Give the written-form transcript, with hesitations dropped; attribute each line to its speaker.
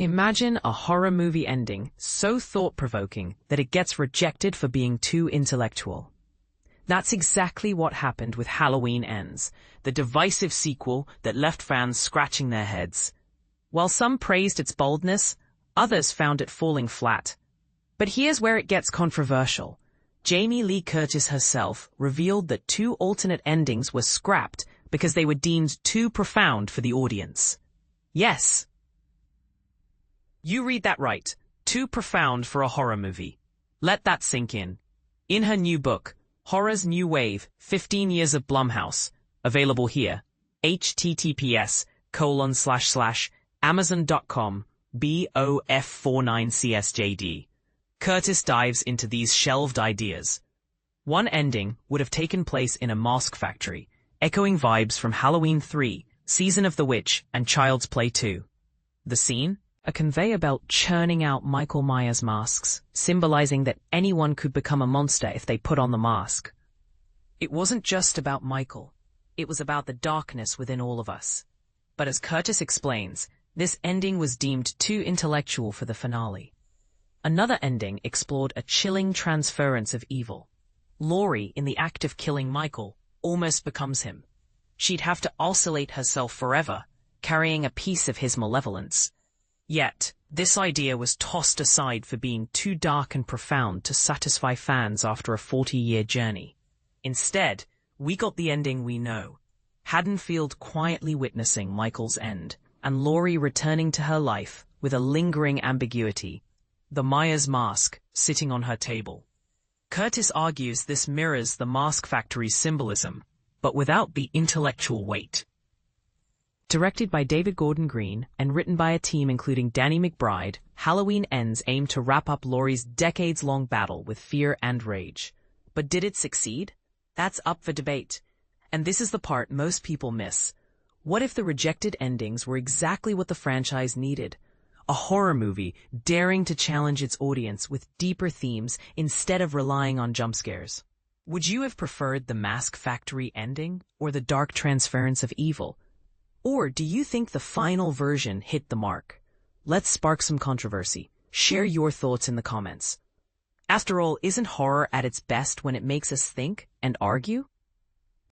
Speaker 1: Imagine a horror movie ending so thought-provoking that it gets rejected for being too intellectual. That's exactly what happened with Halloween Ends, the divisive sequel that left fans scratching their heads. While some praised its boldness, others found it falling flat. But here's where it gets controversial. Jamie Lee Curtis herself revealed that 2 alternate endings were scrapped because they were deemed too profound for the audience. Yes. You read that right. Too profound for a horror movie. Let that sink in. In her new book, Horror's New Wave, 15 Years of Blumhouse, available here, https://amazon.com, BOF49CSJD. Curtis dives into these shelved ideas. One ending would have taken place in a mask factory, echoing vibes from Halloween 3, Season of the Witch, and Child's Play 2. The scene? A conveyor belt churning out Michael Myers masks, symbolizing that anyone could become a monster if they put on the mask. It wasn't just about Michael. It was about the darkness within all of us. But as Curtis explains, this ending was deemed too intellectual for the finale. Another ending explored a chilling transference of evil. Laurie, in the act of killing Michael, almost becomes him. She'd have to isolate herself forever, carrying a piece of his malevolence. Yet, this idea was tossed aside for being too dark and profound to satisfy fans after a 40-year journey. Instead, we got the ending we know. Haddonfield quietly witnessing Michael's end, and Laurie returning to her life with a lingering ambiguity. The Myers mask sitting on her table. Curtis argues this mirrors the Mask Factory's symbolism, but without the intellectual weight. Directed by David Gordon Green and written by a team including Danny McBride, Halloween Ends aimed to wrap up Laurie's decades-long battle with fear and rage. But did it succeed? That's up for debate. And this is the part most people miss. What if the rejected endings were exactly what the franchise needed? A horror movie daring to challenge its audience with deeper themes instead of relying on jump scares. Would you have preferred the Mask Factory ending or the dark transference of evil? Or do you think the final version hit the mark? Let's spark some controversy. Share your thoughts in the comments. After all, isn't horror at its best when it makes us think and argue?